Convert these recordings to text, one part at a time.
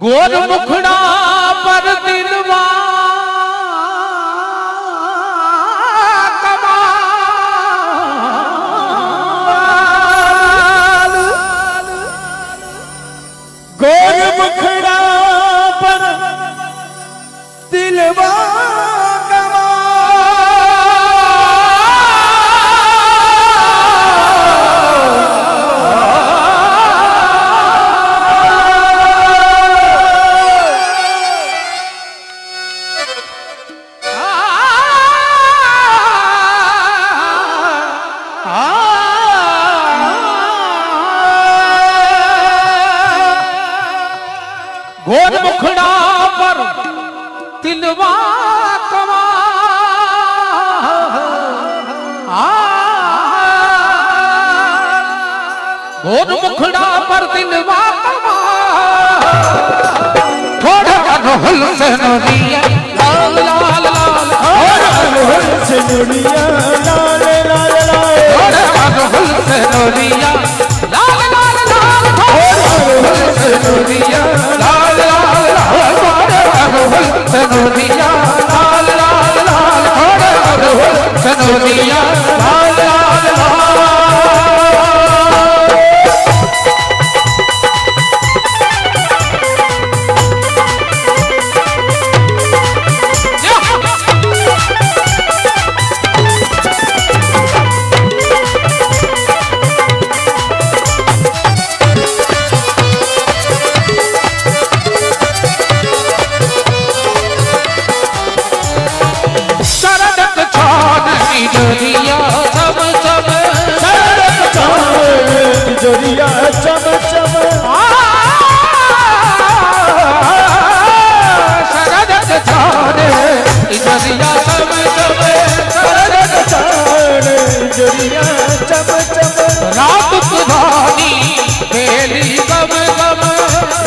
गोर मुखड़ा पर दिलवा कमाल, गोर मुखड़ा पर दिलवा गोर मुखड़ा पर तिलवा कमा, गोर मुखड़ा पर तिलवा कमा, थोड़ा रोहल से नोरिया लाल लाल लाल, थोड़ा रोहल से नोरिया लाल लाल लाल, थोड़ा रोहल से नोरिया लाल लाल लाल, थोड़ा रोहल से नोरिया लाल लाल लाल, रोहल से नोरिया लाल लाल लाल, थोड़ा रोहल से नोरिया लाल लाल लाल। जोरिया चम चम, सड़क चांद जोरिया चम चम, शरद चाँद जोरिया चम चम, सड़क चांद जोरिया चम चम, रात सुधानी बेली गम गम,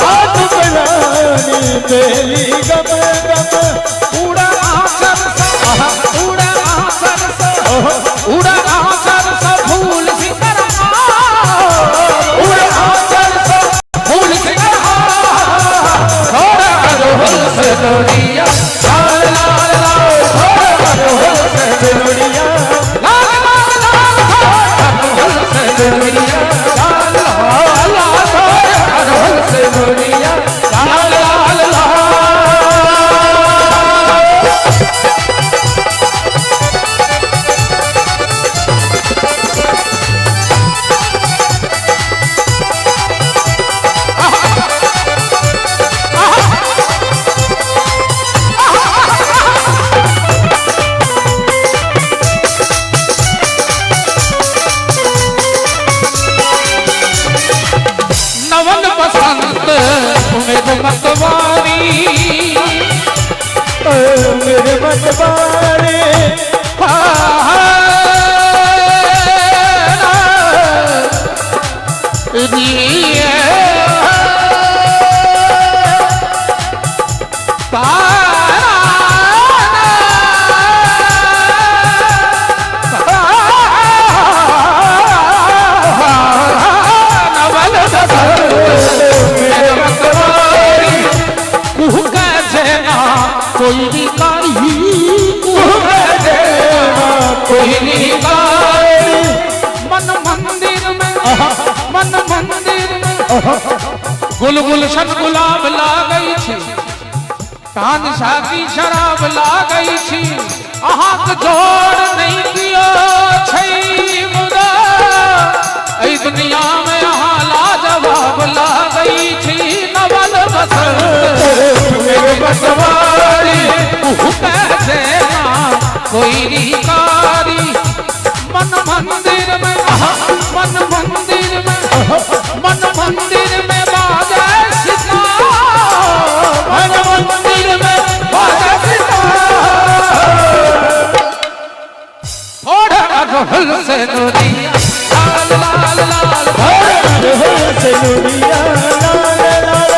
रात बनानी बेली गम गम, उड़ा आसर सा, उड़ा आसर सा, उड़ा आसर सा फूल सिंगर, उड़ा आसर सा फूल सिंगर, थोड़ा रोहल से नोरिया लाल लाल लाल, थोड़ा रोहल से नोरिया लाल लाल लाल, थोड़ा रोहल से नोरिया लाल लाल लाल, थोड़ा रोहल से नोरिया लाल लाल लाल। नवन बसंत मेरे मतवारी, मेरे मतवारे कोई निकारी, कोई निकारी, मन मंदिर में, मन मंदिर में गुल गुलशन गुलाब ला गई थी, तानशाह की शराब ला गई थी, अहाँ के जोड़ नहीं किया छै मुदा, ऐ दुनिया में अहाँ लाजवाब ला गई थी, नवल बसंत मेरे बसवारी, कैसे ना कोई निकारी, मन मंदिर में, मन मंदिर में, मन मंदिर में बाजे सितार, मन मंदिर में बाजे सितार, थोड़ा रोहल से नोरिया लाल लाल लाल, थोड़ा रोहल से नोरिया लाल लाल लाल,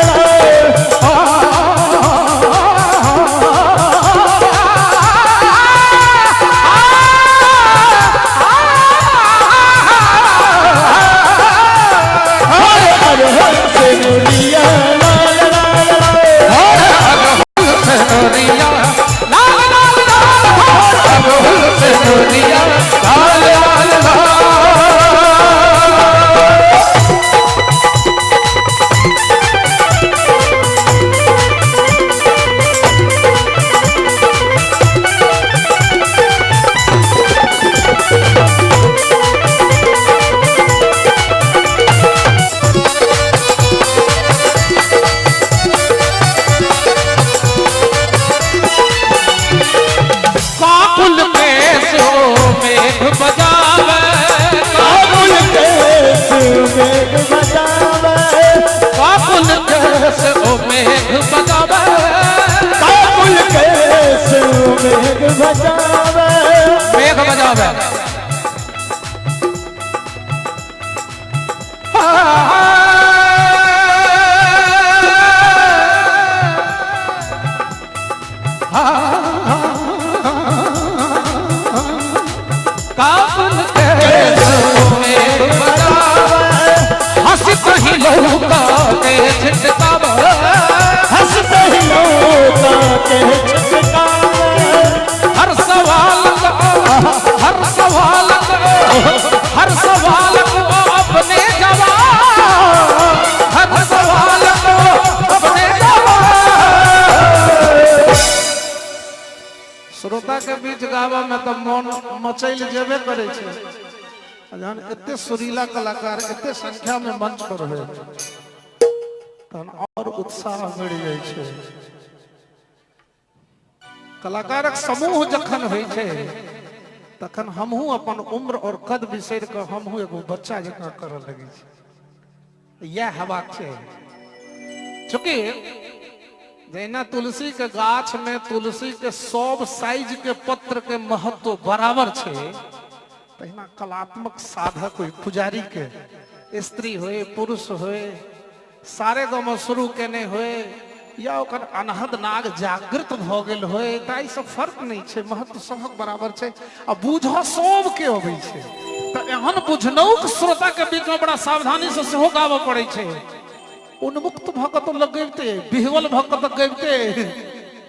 बजावे मेघ बजावे काबुल के मेघ बजावे हंसत ही लौका के छिटकावे हंसते ही लौका के छिटकावे हर सवाल हर सवाल हर सवाल को अपने जवाब हर सवाल को अपने जवाब श्रोता के बीच गावा में तो मन मचैल जेबे करे छे जान एते सुरीला कलाकार एते संख्या में मंच पर है तहन और उत्साह बढ़ जाय छे कलाकारक समूह जखन होइ छे तखन हमहू अपन उम्र और कद बिसर के हमहू एगो बच्चा जकां करऽ लगी छी यह हेबाक छै चूँकि जैना तुलसी के गाछ में तुलसी के सब साइज के पत्र के महत्व बराबर छे तहिना कलात्मक साधक होय पुजारी के स्त्री होय पुरुष होय सारे गाँव शुरू केने होय या ओकर अनहद नाग जागृत भ गेल होय ताई सब फर्क नहीं छे महत्व सबक बराबर छे आ बुझ सब के अबै छे त एहन बुझनौक श्रोता के बीच में बड़ा सावधानी से सेहो गाबऽ पड़ै छे उन्मुक्त भ क तो लगैबते बिहवल भ क तो गैबते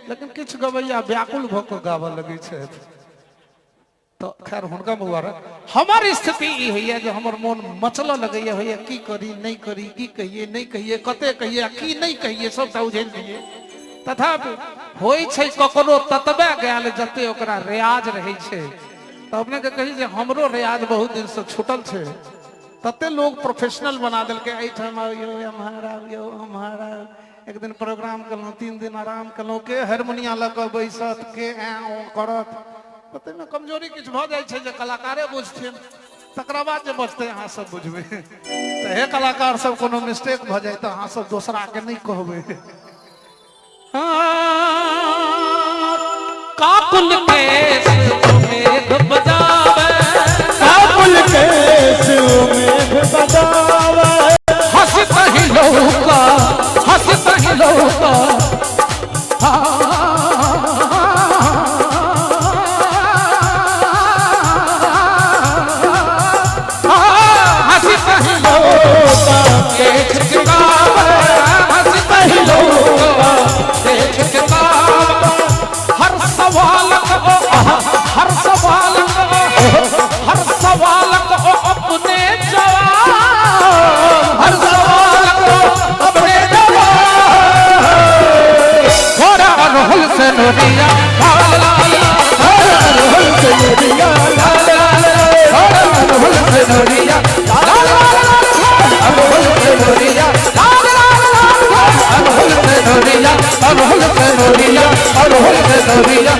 लेकिन किछ गवैया व्याकुल भ क गाबऽ लगै छे तो खैर हुनका मुबारक हमार स्थिति ई होइए जे हमर मन मचल लगैया होइए की करी नहीं करी की कहिए नहीं कहिए कते कहिए की नहीं कहिए सबटा उझैल दिए तथापि होय छै ककरो ततबे गेल जते ओकरा रियाज रहै छै त अपने के कही जे हमरो रियाज बहुत दिन से छूटल छै तते लोग प्रोफेशनल बना देलकै एहि ठाम आइयो हमारा एक दिन प्रोग्राम केलहुँ 3 दिन आराम केलहुँ के हारमोनिया ल क बैसत के करत पते में कमजोरी किछ भ जाय छै जे कलाकारे बुझथिन तकरा बाद जे बचते अहाँ सब बुझबे त हे कलाकार सब कोनो मिस्टेक भ जाय त अहाँ सब दोसरा के नहीं कहबे काकुल केस मेघ बजावे काबुल के मेघ बजावे हंसत ही लौका हंसत ही लौका नोरिया लाल लाल अरहुल से नोरिया लाल लाल अरहुल से नोरिया लाल लाल अरहुल से नोरिया लाल लाल अरहुल से नोरिया अरहुल से नोरिया अरहुल से नोरिया